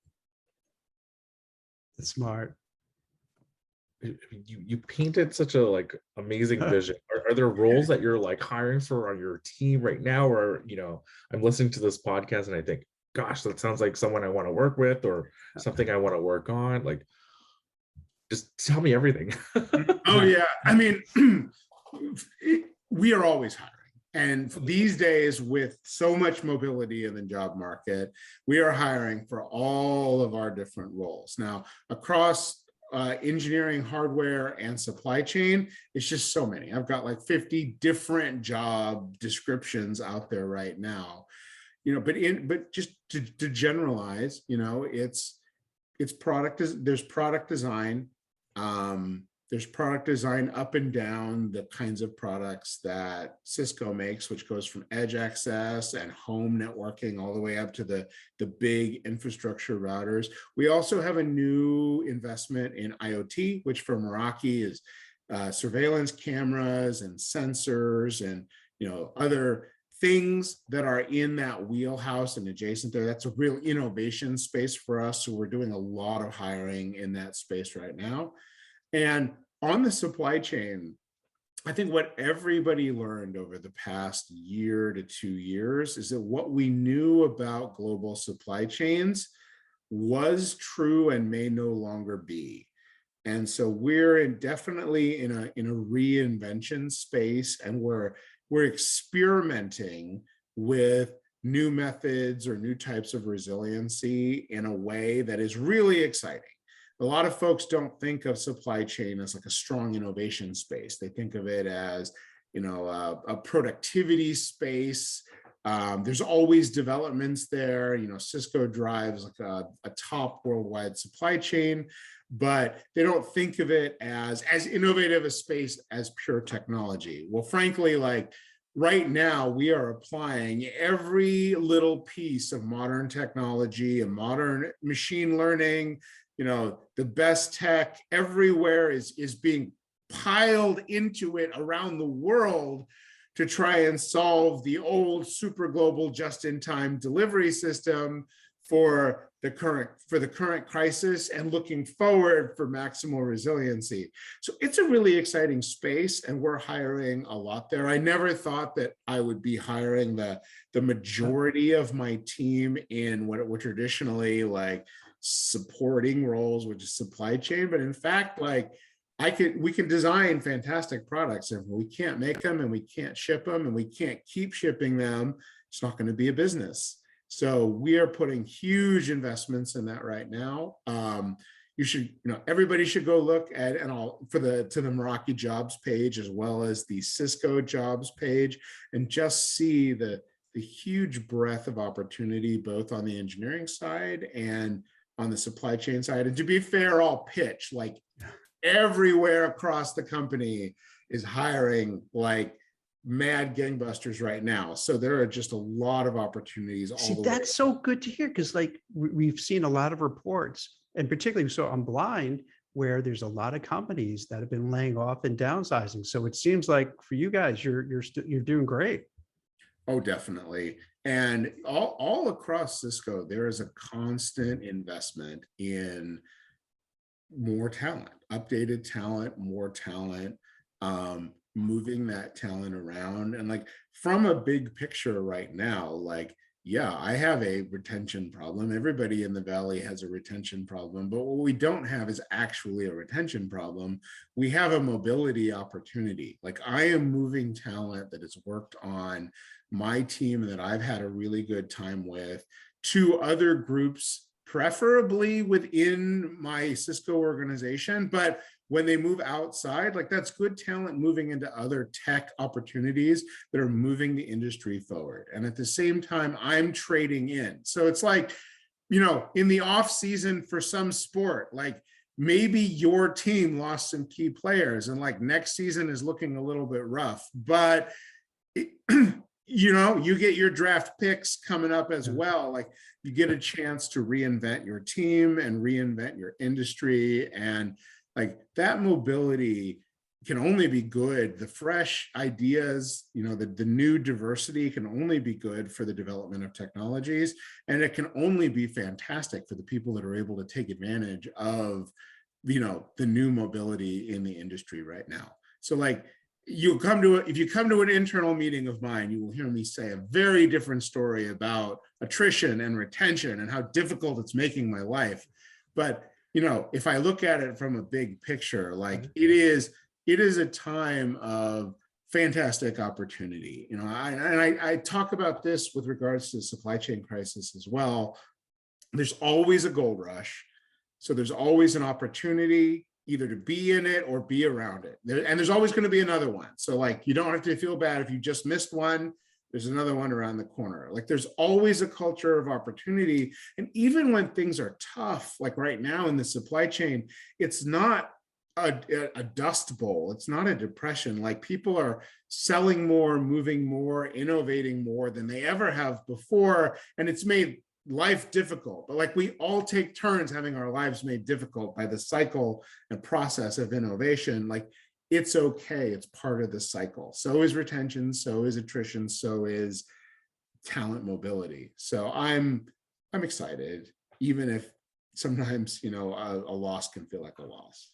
That's smart. You painted such a like amazing vision. Are there roles that you're like hiring for on your team right now? Or, you know, I'm listening to this podcast and I think, gosh, that sounds like someone I want to work with or something I want to work on. Like, just tell me everything. Oh yeah. I mean, we are always hiring. And these days, with so much mobility in the job market, we are hiring for all of our different roles. Now, across engineering, hardware, and supply chain, it's just so many. I've got like 50 different job descriptions out there right now. But just to generalize, it's product, there's product design. There's product design up and down the kinds of products that Cisco makes, which goes from edge access and home networking all the way up to the big infrastructure routers. We also have a new investment in IoT, which for Meraki is surveillance cameras and sensors and other things that are in that wheelhouse and adjacent there. That's a real innovation space for us. So we're doing a lot of hiring in that space right now. And on the supply chain, I think what everybody learned over the past year to 2 years is that what we knew about global supply chains was true and may no longer be. And so we're definitely in a reinvention space, and we're experimenting with new methods or new types of resiliency in a way that is really exciting. A lot of folks don't think of supply chain as like a strong innovation space. They think of it as, a productivity space. There's always developments there. Cisco drives like a top worldwide supply chain, but they don't think of it as innovative a space as pure technology. Well, frankly, like right now, we are applying every little piece of modern technology and modern machine learning. The best tech everywhere is being piled into it around the world to try and solve the old super global just-in-time delivery system for the current crisis and looking forward for maximal resiliency. So it's a really exciting space, and we're hiring a lot there. I never thought that I would be hiring the majority of my team in what were traditionally like supporting roles, which is supply chain. But in fact, like we can design fantastic products, and we can't make them and we can't ship them and we can't keep shipping them, it's not going to be a business. So we are putting huge investments in that right now. Everybody should go look at to the Meraki jobs page as well as the Cisco jobs page, and just see the huge breadth of opportunity both on the engineering side and on the supply chain side. And to be fair, I'll pitch like everywhere across the company is hiring like mad gangbusters right now. So there are just a lot of opportunities. That's so good to hear, because like we've seen a lot of reports, and particularly so I'm blind, where there's a lot of companies that have been laying off and downsizing. So it seems like for you guys, you're doing great. Oh, definitely. And all across Cisco, there is a constant investment in more talent, updated talent, more talent, moving that talent around. And like from a big picture right now, like, yeah, I have a retention problem. Everybody in the Valley has a retention problem, but what we don't have is actually a retention problem. We have a mobility opportunity. Like I am moving talent that has worked on my team that I've had a really good time with to other groups, preferably within my Cisco organization. But when they move outside, like that's good talent moving into other tech opportunities that are moving the industry forward. And at the same time, I'm trading in. So it's like, in the off season for some sport, like maybe your team lost some key players and like next season is looking a little bit rough, but you get your draft picks coming up as well. Like you get a chance to reinvent your team and reinvent your industry. And like that mobility can only be good. The fresh ideas, the new diversity can only be good for the development of technologies. And it can only be fantastic for the people that are able to take advantage of, the new mobility in the industry right now. So like, if you come to an internal meeting of mine, you will hear me say a very different story about attrition and retention and how difficult it's making my life. But, if I look at it from a big picture, like it is a time of fantastic opportunity. I talk about this with regards to the supply chain crisis as well. There's always a gold rush. So there's always an opportunity either to be in it or be around it. And there's always going to be another one. So like, you don't have to feel bad if you just missed one. There's another one around the corner. Like there's always a culture of opportunity. And even when things are tough, like right now in the supply chain, it's not a dust bowl. It's not a depression. Like people are selling more, moving more, innovating more than they ever have before. And it's made life difficult, but like we all take turns having our lives made difficult by the cycle and process of innovation. Like it's okay, it's part of the cycle. So is retention, so is attrition, so is talent mobility. So I'm excited, even if sometimes, you know, a loss can feel like a loss.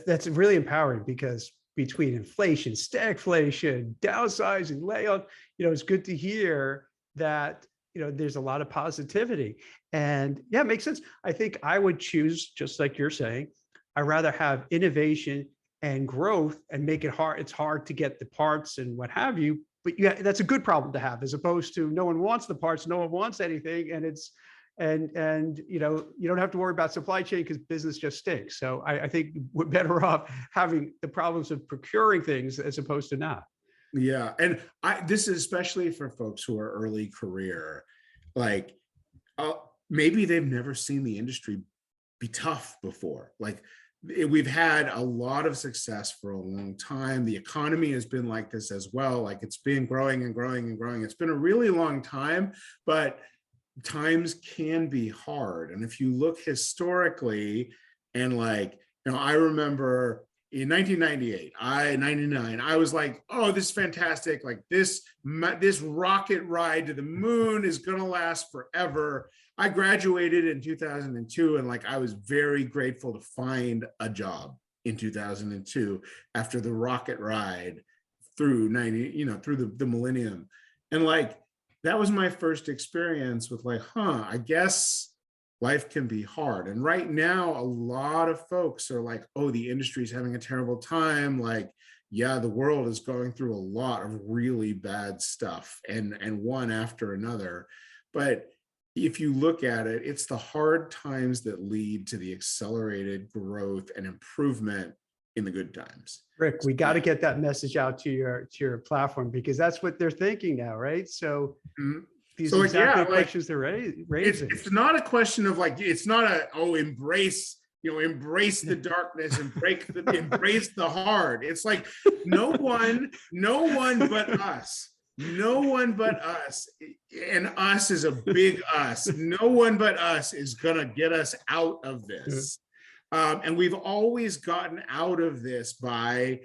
That's really empowering, because between inflation, stagflation, downsizing, layoff, you know, it's good to hear that, you know, there's a lot of positivity. And yeah, it makes sense. I think I would choose, just like you're saying, I'd rather have innovation and growth and make it hard. It's hard to get the parts and what have you, but yeah, that's a good problem to have, as opposed to no one wants the parts, no one wants anything. And it's, and you know, you don't have to worry about supply chain because business just stinks. So I think we're better off having the problems of procuring things as opposed to not. Yeah. And this is especially for folks who are early career, like maybe they've never seen the industry be tough before. Like we've had a lot of success for a long time. The economy has been like this as well. Like it's been growing and growing and growing. It's been a really long time, but times can be hard. And if you look historically, and like, you know, I remember in 1998, 99, I was like, oh, this is fantastic. Like this rocket ride to the moon is going to last forever. I graduated in 2002, and like, I was very grateful to find a job in 2002 after the rocket ride through through the millennium. And like, that was my first experience with like, I guess life can be hard. And right now, a lot of folks are like, oh, the industry's having a terrible time. Like, yeah, the world is going through a lot of really bad stuff, and one after another. But if you look at it, it's the hard times that lead to the accelerated growth and improvement in the good times. Rick, we got to get that message out to your platform, because that's what they're thinking now, right? So these so exactly questions they're raising. It's not a question of like, it's not embrace the darkness and embrace the hard. It's like no one but us. No one but us, and us is a big us. No one but us is gonna get us out of this. And we've always gotten out of this by,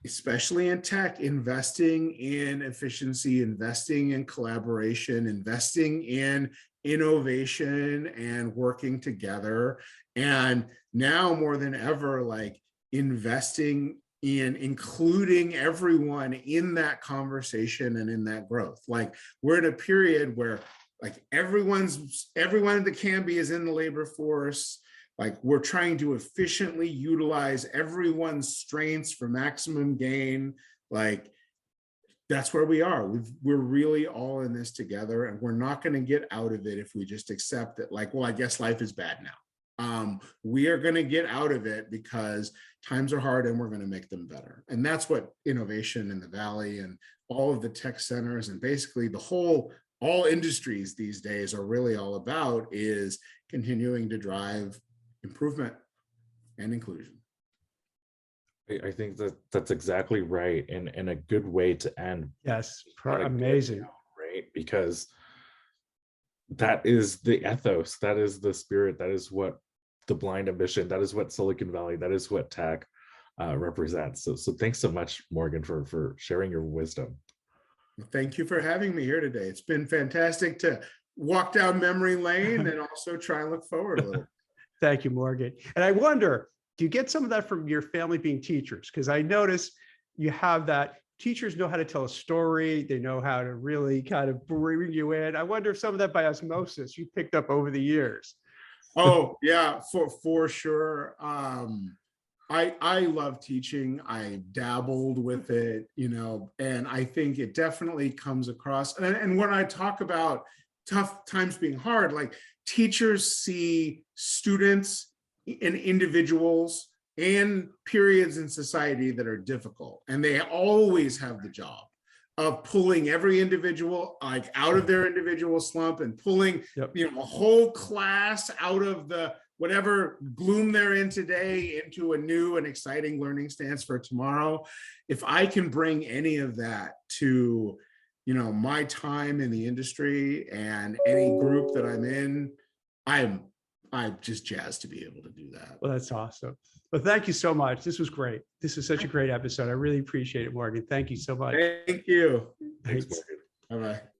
especially in tech, investing in efficiency, investing in collaboration, investing in innovation and working together. And now more than ever, like investing in including everyone in that conversation and in that growth. Like we're in a period where like everyone that can be is in the labor force. Like we're trying to efficiently utilize everyone's strengths for maximum gain. Like that's where we are. We're really all in this together, and we're not going to get out of it if we just accept that like, well, I guess life is bad now. We are going to get out of it because times are hard and we're going to make them better. And that's what innovation in the Valley and all of the tech centers and basically all industries these days are really all about, is continuing to drive improvement and inclusion. I think that's exactly right, and a good way to end. Yes, amazing. Right, because that is the ethos, that is the spirit, that is what the blind ambition, that is what Silicon Valley, that is what tech represents. So thanks so much, Morgan, for sharing your wisdom. Thank you for having me here today. It's been fantastic to walk down memory lane and also try and look forward a little. Thank you, Morgan. And I wonder, do you get some of that from your family being teachers? Because I notice you have that. Teachers know how to tell a story. They know how to really kind of bring you in. I wonder if some of that by osmosis you picked up over the years. Oh yeah, for sure. I love teaching. I dabbled with it, and I think it definitely comes across. And when I talk about tough times being hard, like teachers see students and individuals and periods in society that are difficult, and they always have the job of pulling every individual like out of their individual slump and pulling a whole class out of the whatever gloom they're in today into a new and exciting learning stance for tomorrow. If I can bring any of that to my time in the industry and any group that I'm in, I'm just jazzed to be able to do that. Well, that's awesome. Well, thank you so much. This was great. This is such a great episode. I really appreciate it, Morgan. Thank you so much. Thank you. Thanks, Thanks. Morgan. Bye-bye.